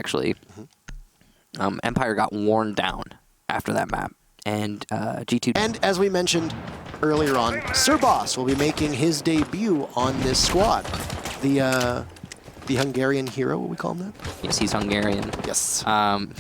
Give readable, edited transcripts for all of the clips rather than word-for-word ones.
actually. Empire got worn down after that map, and G2... And as we mentioned earlier on, Sir Boss will be making his debut on this squad. The Hungarian hero, what we call him that? Yes, he's Hungarian. Yes.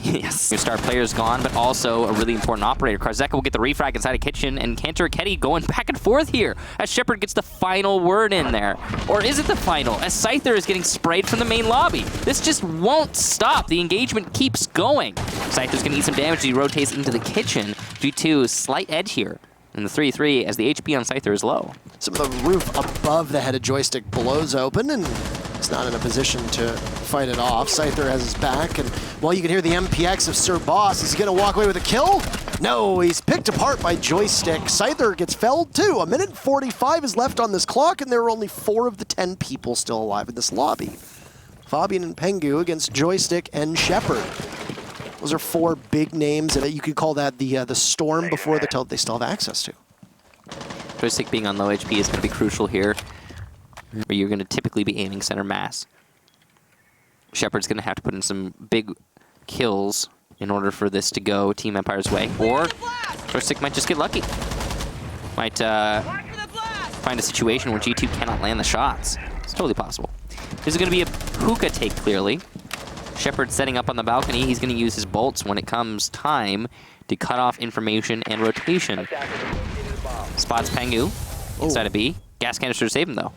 Yes. Your star player's gone, but also a really important operator. Karzeka will get the refrag inside a kitchen, and Cantor Ketty going back and forth here as Shepard gets the final word in there. Or is it the final? As Scyther is getting sprayed from the main lobby. This just won't stop. The engagement keeps going. Scyther's going to eat some damage as he rotates into the kitchen. G2, slight edge here in the 3-3 as the HP on Scyther is low. Some of the roof above the headed joystick blows open, and he's not in a position to fight it off. Scyther has his back, and while you can hear the MPX of Sir Boss, is he going to walk away with a kill? No, he's picked apart by joystick. Scyther gets felled too. 1:45 is left on this clock, and there are only 4 of the 10 people still alive in this lobby. Fabian and Pengu against joystick and Shepard. Those are 4 big names that you could call that the storm before they still have access to. Joystick being on low HP is going to be crucial here, where you're going to typically be aiming center mass. Shepard's going to have to put in some big kills in order for this to go Team Empire's way. Or Joystick might just get lucky. Might find a situation where G2 cannot land the shots. It's totally possible. This is going to be a hookah take, clearly. Shepard setting up on the balcony. He's going to use his bolts when it comes time to cut off information and rotation. Spots Pengu inside of B. Gas canister to save him, though.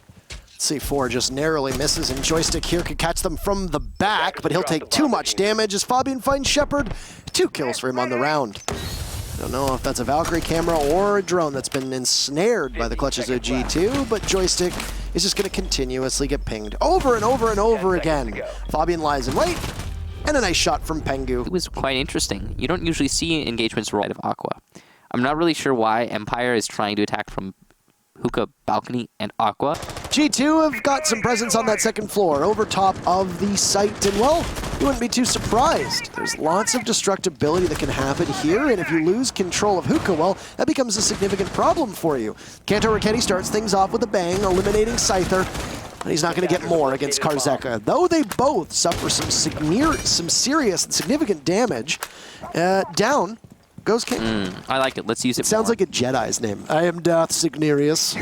C4 just narrowly misses, and Joystick here could catch them from the back, but he'll take too much damage as Fabian finds Shepard. 2 kills for him on the round. I don't know if that's a Valkyrie camera or a drone that's been ensnared by the clutches of G2, but Joystick is just going to continuously get pinged over and over and over again. Fabian lies in wait, and a nice shot from Pengu. It was quite interesting. You don't usually see engagements right of Aqua. I'm not really sure why Empire is trying to attack from hookah, balcony, and Aqua. G2 have got some presence on that second floor, over top of the site, and well, you wouldn't be too surprised. There's lots of destructibility that can happen here, and if you lose control of hookah, well, that becomes a significant problem for you. Cantor Raketti starts things off with a bang, eliminating Scyther, but he's not going to get more against Karzeka. Though they both suffer some serious and significant damage, down goes King. I like it. Let's use it. Sounds like a Jedi's name. I am Darth Signerius.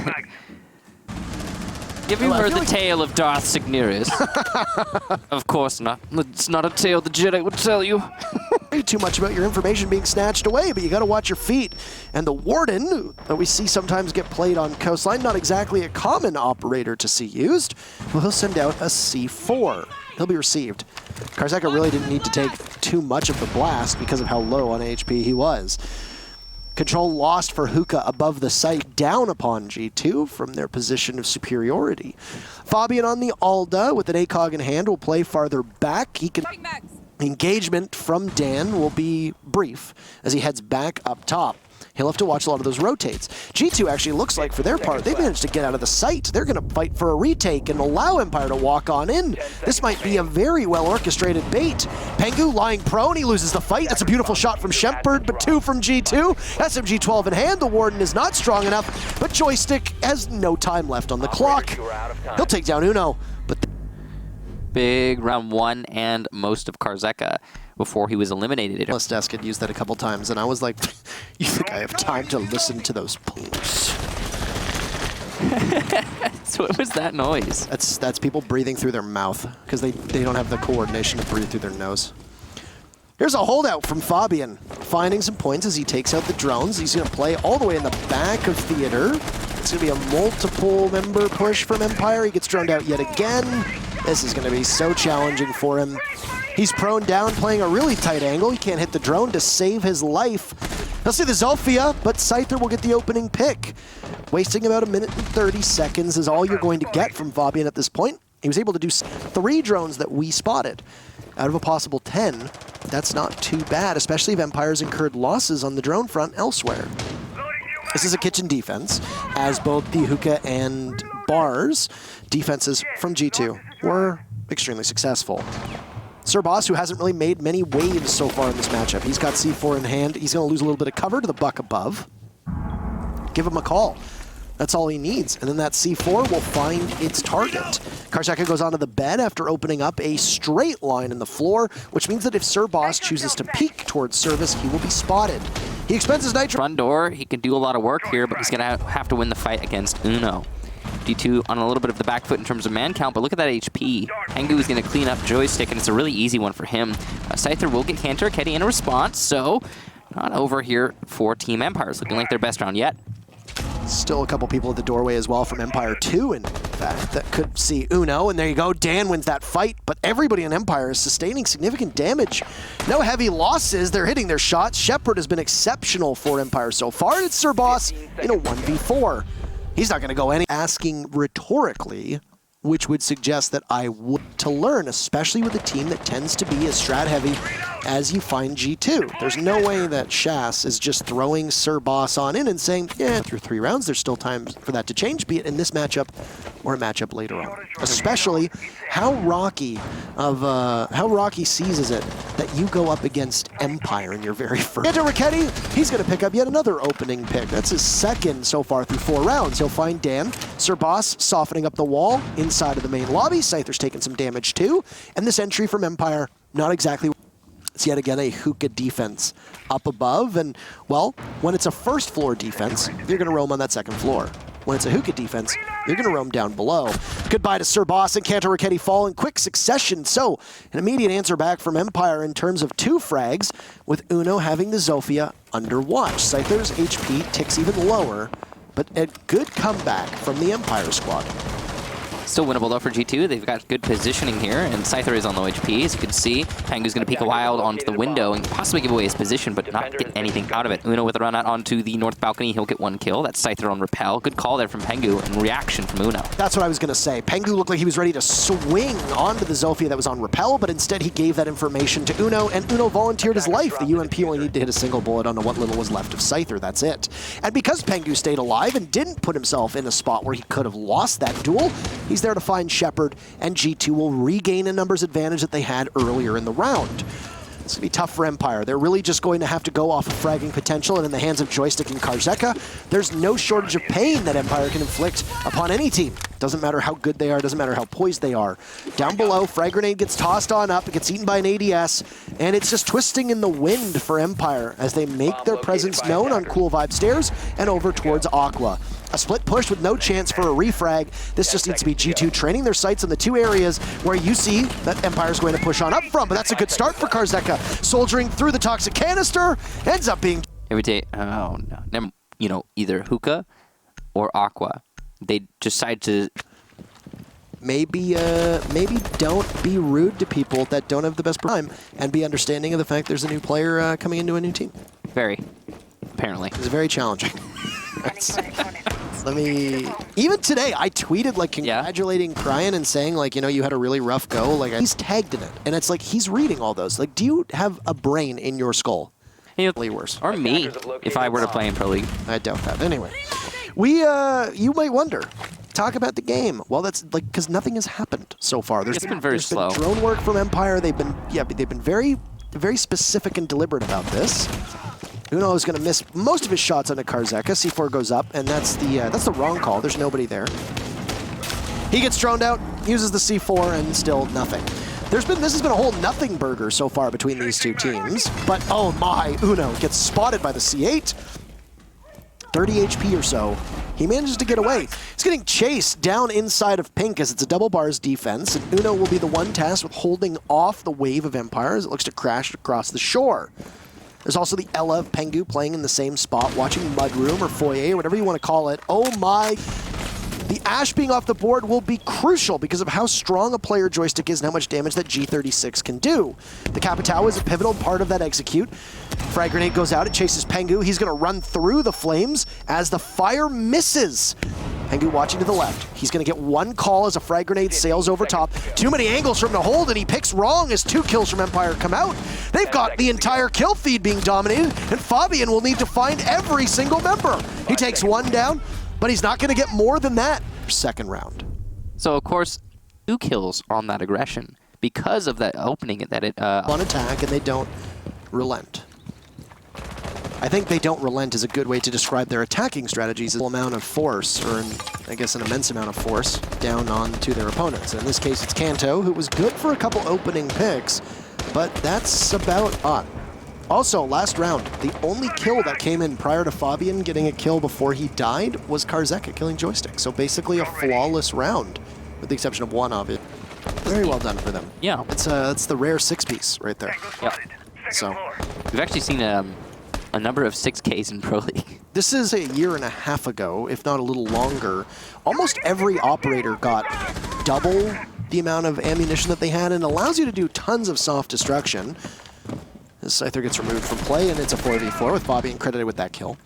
Have you heard the tale of Darth Signerius? Of course not. It's not a tale the Jedi would tell you. Too much about your information being snatched away, but you got to watch your feet. And the Warden that we see sometimes get played on Coastline, not exactly a common operator to see used, well, he'll send out a C4. He'll be received. Karzeka really didn't need to take too much of the blast because of how low on HP he was. Control lost for hookah above the site, down upon G2 from their position of superiority. Fabian on the Alda with an ACOG in hand will play farther back. He can... Engagement from Dan will be brief as he heads back up top. He'll have to watch a lot of those rotates. G2 actually looks like, for their part, they managed to get out of the site. They're going to fight for a retake and allow Empire to walk on in. This might be a very well-orchestrated bait. Pengu lying prone, he loses the fight. That's a beautiful shot from Shepard, but 2 from G2. SMG-12 in hand, the Warden is not strong enough, but Joystick has no time left on the clock. He'll take down Uno, but... Big round 1 and most of Karzeka before he was eliminated. Desk had used that a couple times, and I was like, you think I have time to listen to those poops? So what was that noise? That's people breathing through their mouth, because they don't have the coordination to breathe through their nose. Here's a holdout from Fabian, finding some points as he takes out the drones. He's going to play all the way in the back of Theater. It's going to be a multiple member push from Empire. He gets droned out yet again. This is going to be so challenging for him. He's prone down, playing a really tight angle. He can't hit the drone to save his life. He'll see the Zolfia, but Scyther will get the opening pick. Wasting about 1:30 seconds is all you're going to get from Fabian at this point. He was able to do 3 drones that we spotted out of a possible 10. That's not too bad, especially if Empire's incurred losses on the drone front elsewhere. This is a kitchen defense, as both the hookah and bars defenses from G2 were extremely successful. Sir Boss, who hasn't really made many waves so far in this matchup. He's got C4 in hand. He's going to lose a little bit of cover to the buck above. Give him a call. That's all he needs. And then that C4 will find its target. Karzeka goes onto the bed after opening up a straight line in the floor, which means that if Sir Boss chooses to peek towards service, he will be spotted. He expends his nitro. Front door, he can do a lot of work here, but he's going to have to win the fight against Uno. G2 on a little bit of the back foot in terms of man count, but look at that HP. Pengu is going to clean up Joystick, and it's a really easy one for him. Scyther will get Cantor Ketty in a response, so not over here for Team Empire. It's looking like their best round yet. Still a couple people at the doorway as well from Empire 2, in fact, that could see Uno. And there you go, Dan wins that fight, but everybody in Empire is sustaining significant damage. No heavy losses, they're hitting their shots. Shepard has been exceptional for Empire so far. It's Sir Boss in a 1v4. He's not going to go any asking rhetorically, which would suggest that I would to learn, especially with a team that tends to be as strat heavy as you find G2. There's no way that Shas is just throwing Sir Boss on in and saying, yeah, through 3 rounds, there's still time for that to change, be it in this matchup or a matchup later on. Especially how Rocky seizes it that you go up against Empire in your very first. Into Ricchetti, he's going to pick up yet another opening pick. That's his second so far through 4 rounds. He'll find Dan. Sir Boss softening up the wall inside of the main lobby. Scyther's taking some damage too. And this entry from Empire, not exactly. It's yet again a hookah defense up above. And, well, when it's a first floor defense, you're going to roam on that second floor. When it's a hookah defense, you're going to roam down below. Goodbye to Sir Boss and Cantor Ricchetti fall in quick succession. So, an immediate answer back from Empire in terms of 2 frags, with Uno having the Zofia under watch. Scyther's HP ticks even lower, but a good comeback from the Empire squad. Still winnable though for G2. They've got good positioning here, and Scyther is on low HP, as you can see. Pengu's going to peek a wild onto the window and possibly give away his position, but not get anything out of it. Uno with a run out onto the north balcony. He'll get 1 kill. That's Scyther on Repel. Good call there from Pengu, and reaction from Uno. That's what I was going to say. Pengu looked like he was ready to swing onto the Zofia that was on Repel, but instead he gave that information to Uno, and Uno volunteered his life. The UMP only needed to hit a single bullet onto what little was left of Scyther. That's it. And because Pengu stayed alive and didn't put himself in a spot where he could have lost that duel, he's there to find Shepard, and G2 will regain a numbers advantage that they had earlier in the round. It's going to be tough for Empire. They're really just going to have to go off of fragging potential, and in the hands of Joystick and Karzeka, there's no shortage of pain that Empire can inflict upon any team. Doesn't matter how good they are, doesn't matter how poised they are. Down below, frag grenade gets tossed on up, it gets eaten by an ADS, and it's just twisting in the wind for Empire as they make their presence known on Cool Vibe stairs and over towards Aqua. A split push with no chance for a refrag. This just needs to be G2 training their sights in the 2 areas where you see that Empire's going to push on up from, but that's a good start for Karzeka. Soldiering through the toxic canister, ends up being... Every day, oh no, never, you know, either hookah or aqua. They decide to... Maybe don't be rude to people that don't have the best prime, and be understanding of the fact there's a new player coming into a new team. Very, apparently. It's very challenging. Even today, I tweeted, like, congratulating Cryan and saying, like, you know, you had a really rough go. Like, he's tagged in it. And it's like, he's reading all those. Like, do you have a brain in your skull? You know, worse. Or me, if I were to play in Pro League. I doubt that. Anyway, you might wonder, talk about the game. Well, that's, like, because nothing has happened so far. It's been very slow. Been drone work from Empire. They've been very, very specific and deliberate about this. Uno is going to miss most of his shots onto Karzeka. C4 goes up, and that's the wrong call. There's nobody there. He gets droned out, uses the C4, and still nothing. This has been a whole nothing burger so far between these 2 teams. But oh my, Uno gets spotted by the C8. 30 HP or so. He manages to get away. He's getting chased down inside of Pink as it's a double bars defense, and Uno will be the one tasked with holding off the wave of Empire as it looks to crash across the shore. There's also the Ella of Pengu playing in the same spot, watching Mudroom or Foyer, or whatever you want to call it. Oh my. The Ash being off the board will be crucial because of how strong a player Joystick is and how much damage that G36 can do. The Capitao is a pivotal part of that execute. Frag grenade goes out, it chases Pengu. He's going to run through the flames as the fire misses. Pengu watching to the left. He's going to get 1 call as a frag grenade sails over top. Too many angles for him to hold, and he picks wrong as 2 kills from Empire come out. They've got the entire kill feed being dominated, and Fabian will need to find every single member. He takes 1 down, but he's not going to get more than that. Second round. So, of course, 2 kills on that aggression because of that opening that it... One attack, and they don't relent. I think they don't relent is a good way to describe their attacking strategies. A amount of force, or I guess an immense amount of force, down onto their opponents. In this case, it's Kanto, who was good for a couple opening picks, but that's about it. Also, last round, the only kill that came in prior to Fabian getting a kill before he died was Karzeka killing Joystick. So basically a flawless round, with the exception of one, obviously. Very well done for them. Yeah. It's the rare 6-piece right there. Yep. So We've actually seen a number of 6Ks in Pro League. this is a year and a half ago, if not a little longer. Almost every operator got double the amount of ammunition that they had, and allows you to do tons of soft destruction. This Scyther gets removed from play, and it's a 4v4 with Fabian credited with that kill.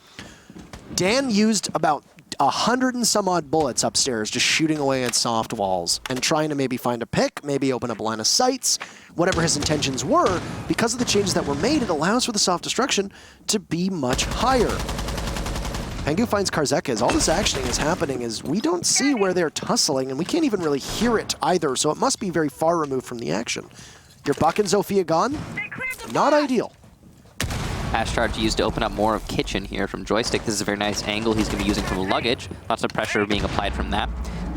Dan used about 100 and some odd bullets upstairs, just shooting away at soft walls and trying to maybe find a pick, maybe open up a line of sights, whatever his intentions were. Because of the changes that were made, it allows for the soft destruction to be much higher. Pengu finds Karzeka as all this actioning is happening is we don't see where they're tussling, and we can't even really hear it either, so it must be very far removed from the action. Your Buck and Zofia gone? Not ideal. Pass charge used to open up more of kitchen here from Joystick. This is a very nice angle he's going to be using from the luggage. Lots of pressure being applied from that.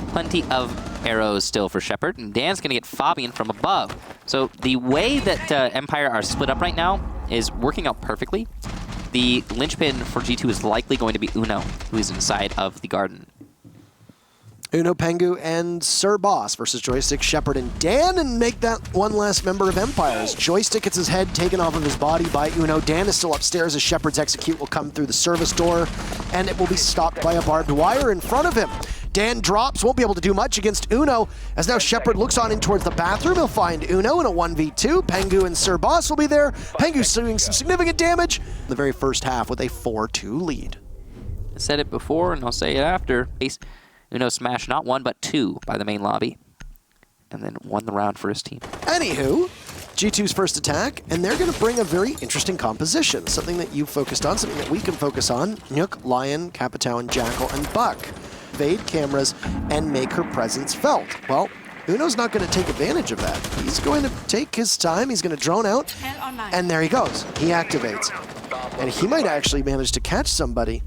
Plenty of arrows still for Shepard, and Dan's going to get Fabian from above. So the way that Empire are split up right now is working out perfectly. The linchpin for G2 is likely going to be Uno, who is inside of the garden. Uno, Pengu, and Sir Boss versus Joystick, Shepard, and Dan, and make that one last member of Empires. Joystick gets his head taken off of his body by Uno. Dan is still upstairs as Shepard's execute will come through the service door, and it will be stopped by a barbed wire in front of him. Dan drops, won't be able to do much against Uno, as now Shepard looks on in towards the bathroom. He'll find Uno in a 1v2. Pengu and Sir Boss will be there. Pengu's doing some significant damage in the very first half with a 4-2 lead. I said it before, and I'll say it after. Uno smashed not one, but two by the main lobby, and then won the round for his team. Anywho, G2's first attack, and they're going to bring a very interesting composition, something that you focused on, something that we can focus on. Nook, Lion, Capitao, and Jackal, and Buck. Evade cameras and make her presence felt. Well, Uno's not going to take advantage of that. He's going to take his time, he's going to drone out, and there he goes. He activates. And he might actually manage to catch somebody.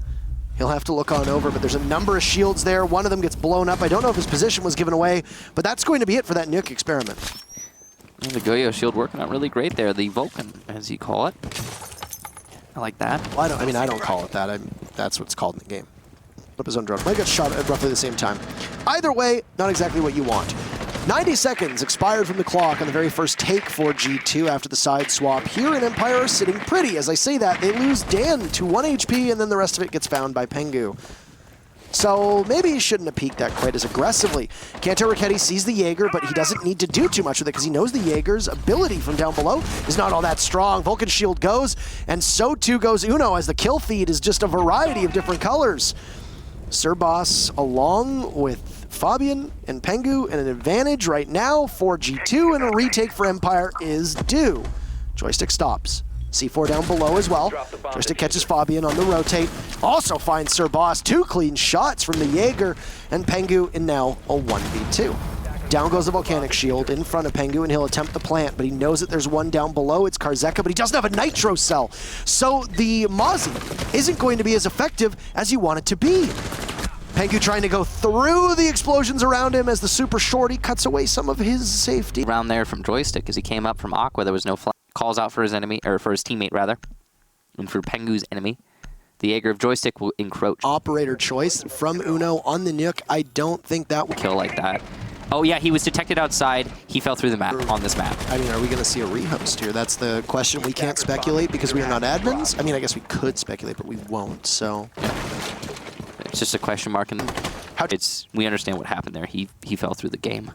He'll have to look on over, but there's a number of shields there. One of them gets blown up. I don't know if his position was given away, but that's going to be it for that Nook experiment. And the Goyo shield working out really great there. The Vulcan, as you call it. I like that. Well, I don't call it that. That's what's called in the game. Flip his own drone. Might get shot at roughly the same time. Either way, not exactly what you want. 90 seconds expired from the clock on the very first take for G2 after the side swap. Here in Empire are sitting pretty. As I say that, they lose Dan to 1 HP, and then the rest of it gets found by Pengu. So maybe he shouldn't have peeked that quite as aggressively. Kanto Raketti sees the Jaeger, but he doesn't need to do too much with it because he knows the Jaeger's ability from down below is not all that strong. Vulcan shield goes, and so too goes Uno, as the kill feed is just a variety of different colors. Sir Boss, along with Fabian and Pengu, and an advantage right now for G2, and a retake for Empire is due. Joystick stops. C4 down below as well. Joystick catches Fabian on the rotate. Also finds Sir Boss. 2 clean shots from the Jaeger, and Pengu in now a 1v2. Down goes the Volcanic Shield in front of Pengu, and he'll attempt the plant, but he knows that there's one down below. It's Karzeka, but he doesn't have a Nitro Cell. So the Mozzie isn't going to be as effective as you want it to be. Pengu trying to go through the explosions around him as the super shorty cuts away some of his safety. Around there from Joystick, as he came up from Aqua, there was no flash. Calls out for his enemy, or for his teammate rather, and for Pengu's enemy. The Jaeger of Joystick will encroach. Operator choice from Uno on the Nook. I don't think that will Kill like that. Oh yeah, he was detected outside. He fell through the map, on this map. I mean, are we going to see a rehost here? That's the question. We can't speculate because we are not admins. I mean, I guess we could speculate, but we won't, so. It's just a question mark, and we understand what happened there. He fell through the game.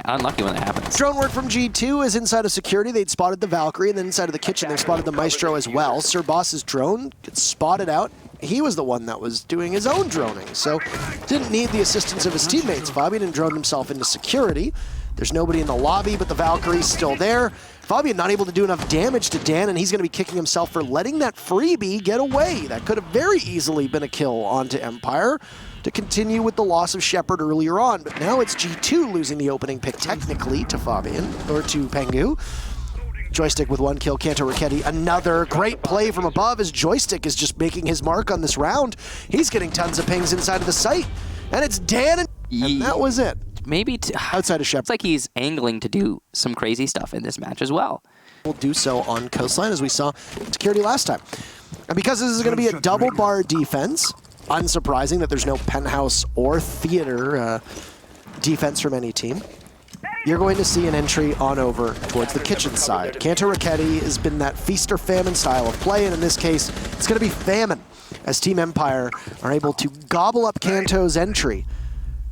Unlucky when that happens. Drone work from G2 is inside of security. They'd spotted the Valkyrie, and then inside of the kitchen they spotted the Maestro as well. Sir Boss's drone gets spotted out. He was the one that was doing his own droning, so didn't need the assistance of his teammates. Fabian droned himself into security. There's nobody in the lobby, but the Valkyrie's still there. Fabian not able to do enough damage to Dan, and he's going to be kicking himself for letting that freebie get away. That could have very easily been a kill onto Empire to continue with the loss of Shepard earlier on. But now it's G2 losing the opening pick technically to Fabian, or to Pengu. Joystick with 1 kill, Kanto Raketti another. Great play from above as Joystick is just making his mark on this round. He's getting tons of pings inside of the site. And it's Dan, and that was it. Maybe outside of Shepard. It's like he's angling to do some crazy stuff in this match as well. Will do so on Coastline, as we saw Security last time. And because this is going to be a double bar defense, unsurprising that there's no penthouse or theater defense from any team, you're going to see an entry on over towards the kitchen side. Kanto Raketti has been that feast or famine style of play, and in this case, it's going to be famine, as Team Empire are able to gobble up Kanto's entry.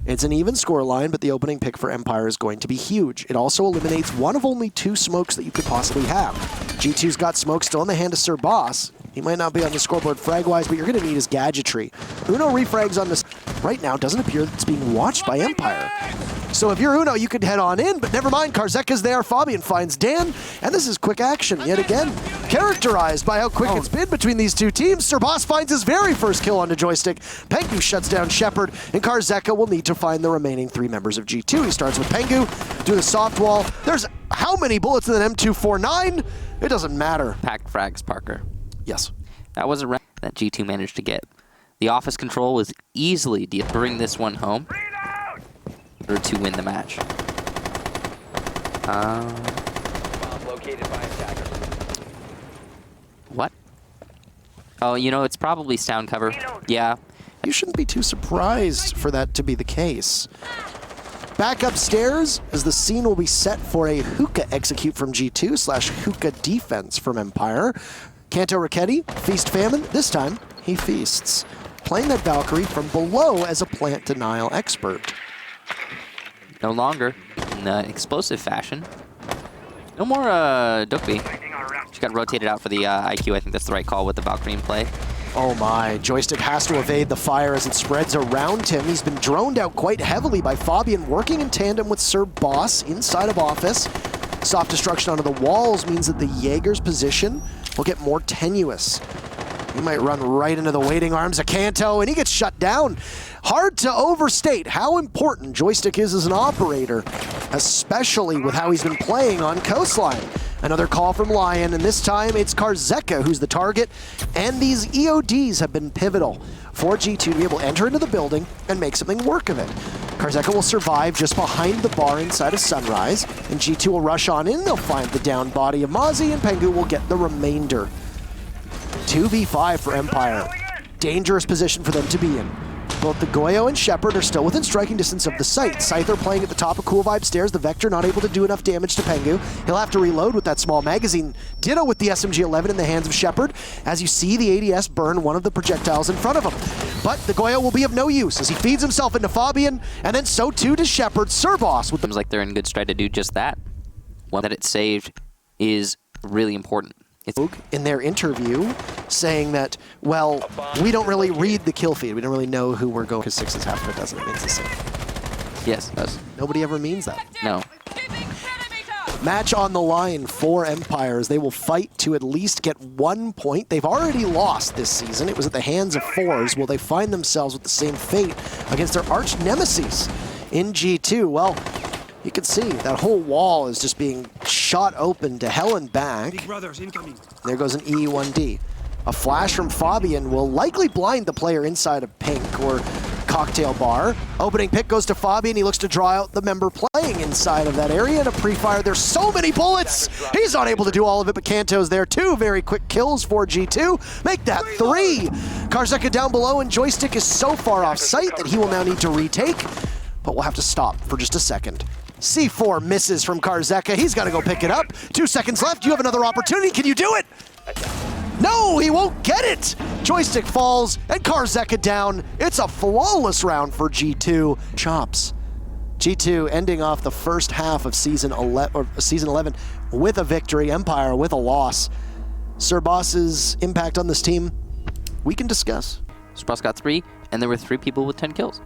It's an even score line, but the opening pick for Empire is going to be huge. It also eliminates one of only 2 smokes that you could possibly have. G2's got smoke still in the hand of Sir Boss. He might not be on the scoreboard frag-wise, but you're going to need his gadgetry. Uno refrags on this right now. Doesn't appear that it's being watched by Empire. So if you're Uno, you could head on in, but never mind, Karzeka's there, Fabian finds Dan, and this is quick action yet again. Characterized by how quick it's been between these 2 teams, Sir Boss finds his very first kill onto Joystick. Pengu shuts down Shepard, and Karzeka will need to find the remaining 3 members of G2. He starts with Pengu, do the soft wall. There's how many bullets in an M249? It doesn't matter. Packed frags, Parker. Yes. That was a round that G2 managed to get. The office control was easily to bring this one home in order to win the match. What? Oh, you know, it's probably sound cover. Yeah. You shouldn't be too surprised for that to be the case. Back upstairs, as the scene will be set for a hookah execute from G2 / hookah defense from Empire. Kanto Raketti, feast famine. This time, he feasts. Playing that Valkyrie from below as a plant denial expert. No longer in explosive fashion. No more Dukbi. She got rotated out for the IQ. I think that's the right call with the Valkyrie in play. Oh my, Joystick has to evade the fire as it spreads around him. He's been droned out quite heavily by Fabian, working in tandem with Sir Boss inside of office. Soft destruction onto the walls means that the Jaeger's position will get more tenuous. He might run right into the waiting arms of Kanto, and he gets shut down. Hard to overstate how important Joystick is as an operator, especially with how he's been playing on Coastline. Another call from Lion, and this time it's Karzeka who's the target, and these EODs have been pivotal for G2 to be able to enter into the building and make something work of it. Karzeka will survive just behind the bar inside of Sunrise, and G2 will rush on in. They'll find the down body of Mozzie, and Pengu will get the remainder. 2v5 for Empire. Dangerous position for them to be in. Both the Goyo and Shepard are still within striking distance of the site. Scyther playing at the top of Cool Vibe stairs. The Vector not able to do enough damage to Pengu. He'll have to reload with that small magazine. Ditto with the SMG-11 in the hands of Shepard. As you see the ADS burn one of the projectiles in front of him. But the Goyo will be of no use as he feeds himself into Fabian, and then so too does Shepard. Sir Boss with the... Seems like they're in good stride to do just that. One that it saved is really important. In their interview, saying that, well, we don't really read the kill feed. We don't really know who we're going, because 6 is half of a dozen. It means the same. Yes, it does. Nobody ever means that. No. Match on the line for Empire as they will fight to at least get 1 point. They've already lost this season. It was at the hands of 4s. Will they find themselves with the same fate against their arch nemesis in G2? Well, you can see that whole wall is just being shot open to hell and back. There goes an E1D. A flash from Fabian will likely blind the player inside of Pink or Cocktail Bar. Opening pick goes to Fabian. He looks to draw out the member playing inside of that area. And a pre-fire. There's so many bullets. He's not able to do all of it, but Kanto's there. 2 very quick kills for G2. Make that 3. Karzeka down below, and Joystick is so far off site that he will now need to retake. But we'll have to stop for just a second. C4 misses from Karzeka. He's got to go pick it up. 2 seconds left. You have another opportunity. Can you do it? No, he won't get it. Joystick falls, and Karzeka down. It's a flawless round for G2. Chops. G2 ending off the first half of season 11 with a victory. Empire with a loss. Sir Boss's impact on this team, we can discuss. Spross got 3, and there were 3 people with 10 kills.